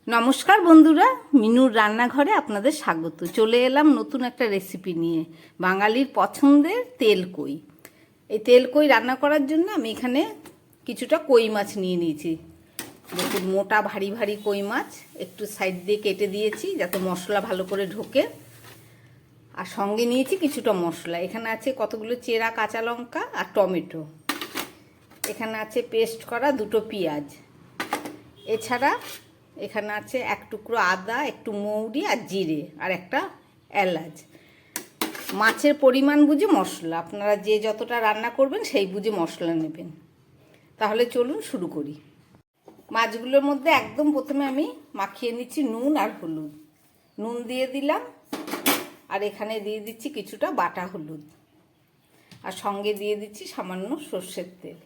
নমস্কার বন্ধুরা, মিনুর রান্নাঘরে আপনাদের স্বাগত। চলে এলাম নতুন একটা রেসিপি নিয়ে, বাঙালির পছন্দের তেলকই। এই তেলকই রান্না করার জন্য আমি এখানে কিছুটা কই মাছ নিয়ে নিয়েছি। দেখুন, মোটা ভারী ভারী কই মাছ একটু সাইড দিয়ে কেটে দিয়েছি যাতে মশলা ভালো করে ঢোকে। আর সঙ্গে নিয়েছি কিছুটা মশলা। এখানে আছে কতগুলো চেরা কাঁচা লঙ্কা আর টমেটো। এখানে আছে পেস্ট করা দুটো পেঁয়াজ। এছাড়া এখানে আছে এক টুকরো আদা, একটু মৌরি আর জিরে আর একটা এলাচ। মাছের পরিমাণ বুঝে মশলা, আপনারা যে যতটা রান্না করবেন সেই বুঝে মশলা নেবেন। তাহলে চলুন শুরু করি। মাছগুলোর মধ্যে একদম প্রথমে আমি মাখিয়ে নিচ্ছি নুন আর হলুদ। নুন দিয়ে দিলাম, আর এখানে দিয়ে দিচ্ছি কিছুটা বাটা হলুদ, আর সঙ্গে দিয়ে দিচ্ছি সামান্য সর্ষের তেল।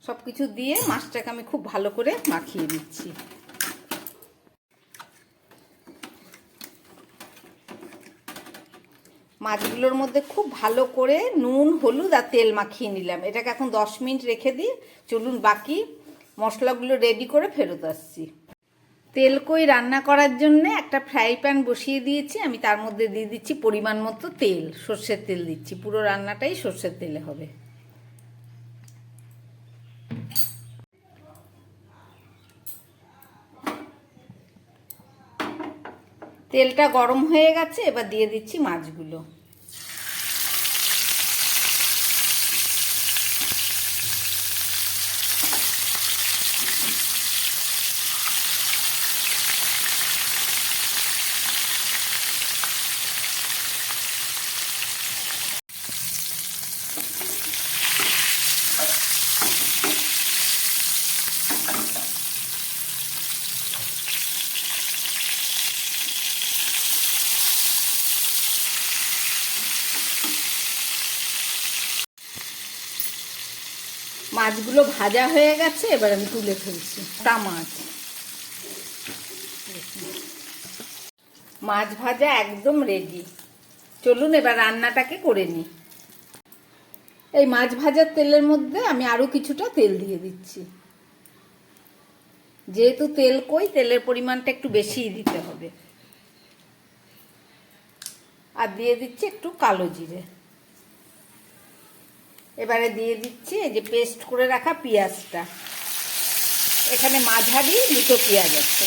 সব কিছু দিয়ে মাছটাকে আমি খুব ভালো করে মাখিয়ে দিচ্ছি। মাছগুলোর মধ্যে খুব ভালো করে নুন হলুদ আর তেল মাখিয়ে নিলাম। এটাকে এখন 10 মিনিট রেখে দিই। চলুন বাকি মশলাগুলো রেডি করে ফেরত আসছি। তেলকই রান্না করার জন্য একটা ফ্রাই প্যান বসিয়ে দিয়েছি। আমি তার মধ্যে দিয়ে দিচ্ছি পরিমাণ মতো তেল, সর্ষের তেল দিচ্ছি। পুরো রান্নাটাই সর্ষের তেলে হবে। তেলটা গরম হয়ে গেছে, এবার দিয়ে দিচ্ছি মাছগুলো। মাছগুলো ভাজা হয়ে গেছে, এবার আমি তুলে ফেলছি। মাছ মাছ ভাজা একদম রেডি। চলুন এবার রান্নাটাকে করে নিই। এই মাছ ভাজার তেলের মধ্যে আমি আরো কিছুটা তেল দিয়ে দিচ্ছি। যেহেতু তেলকই, তেলের পরিমাণটা একটু বেশিই দিতে হবে। আর দিয়ে দিচ্ছি একটু কালো জিরে। এবারে দিয়ে দিচ্ছি এই যে পেস্ট করে রাখা পেঁয়াজটা। এখানে মাঝারি দুটো পেঁয়াজ আছে।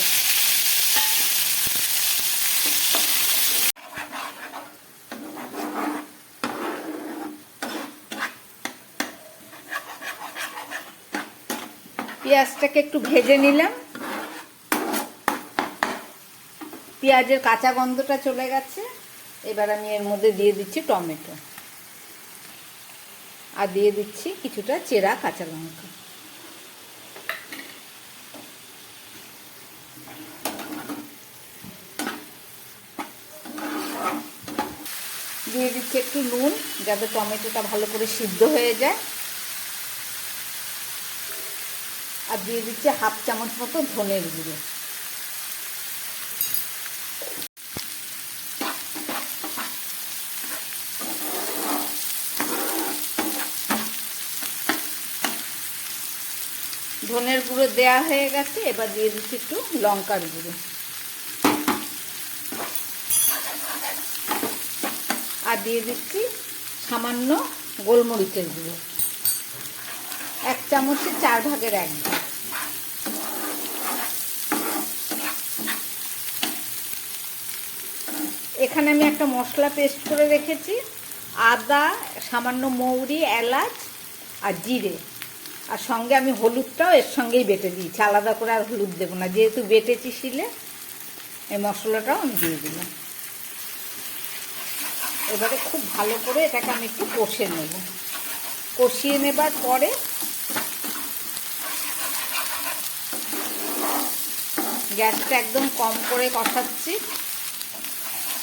পেঁয়াজটাকে একটু ভেজে নিলাম। পেঁয়াজের কাঁচা গন্ধটা চলে গেছে। এবার আমি এর মধ্যে দিয়ে দিচ্ছি টমেটো, আর দিয়ে দিচ্ছি কিছুটা চেরা কাঁচা লঙ্কা। দিয়ে দিচ্ছি একটু নুন যাতে টমেটোটা ভালো করে সিদ্ধ হয়ে যায়। আর দিয়ে দিচ্ছি হাফ চামচ মতো ধনের গুঁড়ো। ধনের গুঁড়ো দেওয়া হয়ে গেছে, এবার দিয়ে দিচ্ছি একটু লঙ্কার গুঁড়ো। আর দিয়ে দিচ্ছি সামান্য গোলমরিচের গুঁড়ো, 1 চামচে 4 ভাগের 1 ভাগ। এখানে আমি একটা মশলা পেস্ট করে রেখেছি। আদা, সামান্য মৌরি, এলাচ আর জিরে, আর সঙ্গে আমি হলুদটাও এর সঙ্গেই বেটে দিয়েছি। আলাদা করে আর হলুদ দেবো না, যেহেতু বেটেছি শিলে। এই মশলাটাও আমি দিয়ে দিলাম। এবারে খুব ভালো করে এটাকে আমি একটু কষে নেব। কষিয়ে নেবার পরে গ্যাসটা একদম কম করে কষাচ্ছি।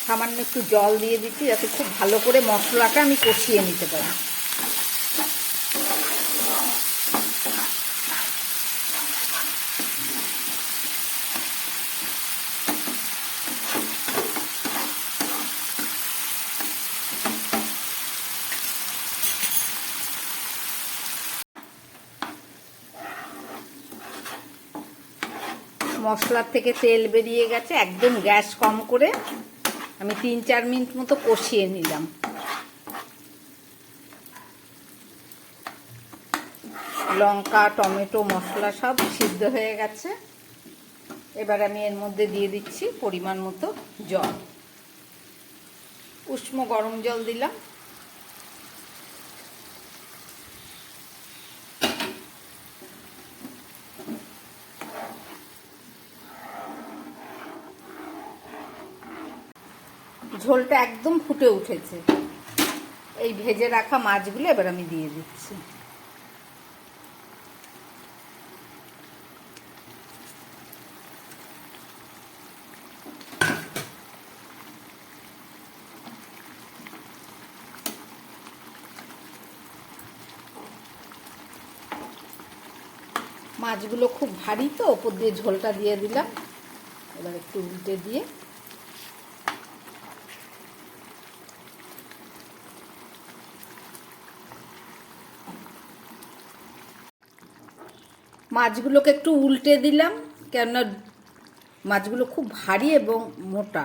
সামান্য একটু জল দিয়ে দিচ্ছি যাতে খুব ভালো করে মশলাটা আমি কষিয়ে নিতে পারি। মশলার থেকে তেল বেরিয়ে গেছে, একদম গ্যাস কম করে আমি 3-4 মিনিট মতো কষিয়ে নিলাম। লঙ্কা, টমেটো, মশলা সব সিদ্ধ হয়ে গেছে। এবার আমি এর মধ্যে দিয়ে দিচ্ছি পরিমাণ মতো জল, উষ্ণ গরম জল দিলাম। ঝোলটা একদম ফুটে উঠেছে। এই ভেজে রাখা মাছগুলো এবার আমি দিয়ে দিচ্ছি। মাছগুলো খুব ভারী তো, ওপর দিয়ে ঝোলটা দিয়ে দিলাম। এবার একটু উল্টে দিয়ে মাছগুলোকে একটু উল্টে দিলাম, কেননা মাছগুলো খুব ভারী এবং মোটা।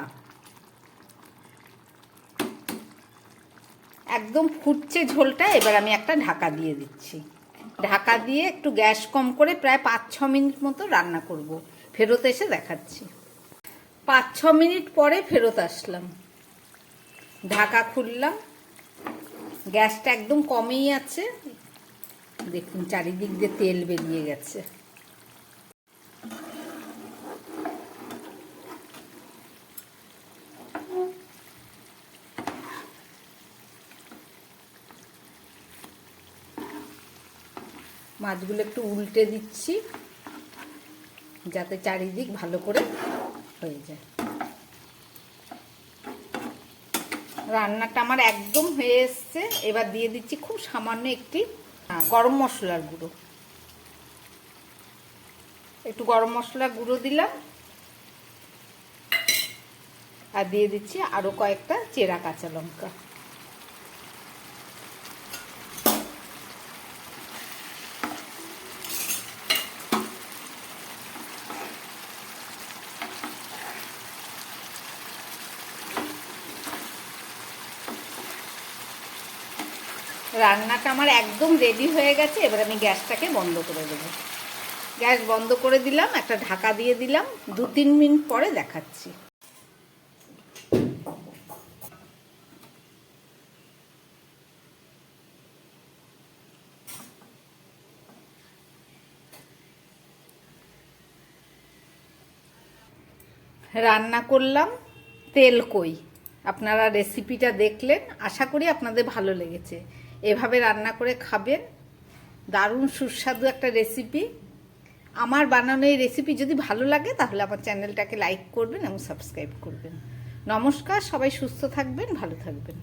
একদম ফুটছে ঝোলটা। এবার আমি একটা ঢাকা দিয়ে দিচ্ছি। ঢাকা দিয়ে একটু গ্যাস কম করে প্রায় 5-6 মিনিট মতো রান্না করব। ফেরত এসে দেখাচ্ছি। 5-6 মিনিট পরে ফেরত আসলাম। ঢাকা খুললাম, গ্যাসটা একদম কমেই আছে। দেখুন চারিদিক দিয়ে তেল বেরিয়ে গেছে। মাছগুলো একটু উল্টে দিচ্ছি যাতে চারিদিক ভালো করে হয়ে যায়। রান্নাটা আমার একদম হয়ে এসছে। এবার দিয়ে দিচ্ছি খুব সামান্য একটি গরম মশলার গুঁড়ো। একটু গরম মশলার গুঁড়ো দিলাম, আর দিয়ে দিচ্ছি আরো কয়েকটা চেরা কাঁচা লঙ্কা। রান্নাটা আমার একদম রেডি হয়ে গেছে। এবার আমি গ্যাসটাকে বন্ধ করে দেবো। গ্যাস বন্ধ করে দিলাম, একটা ঢাকা দিয়ে দিলাম। 2-3 মিনিট পরে দেখাচ্ছি। রান্না করলাম তেল কই। আপনারা রেসিপিটা দেখলেন, আশা করি আপনাদের ভালো লেগেছে। এভাবে রান্না করে খাবেন, দারুণ সুস্বাদু একটা রেসিপি। আমার বানানো এই রেসিপি যদি ভালো লাগে তাহলে আমার চ্যানেলটাকে লাইক করবেন এবং সাবস্ক্রাইব করবেন। নমস্কার, সবাই সুস্থ থাকবেন, ভালো থাকবেন।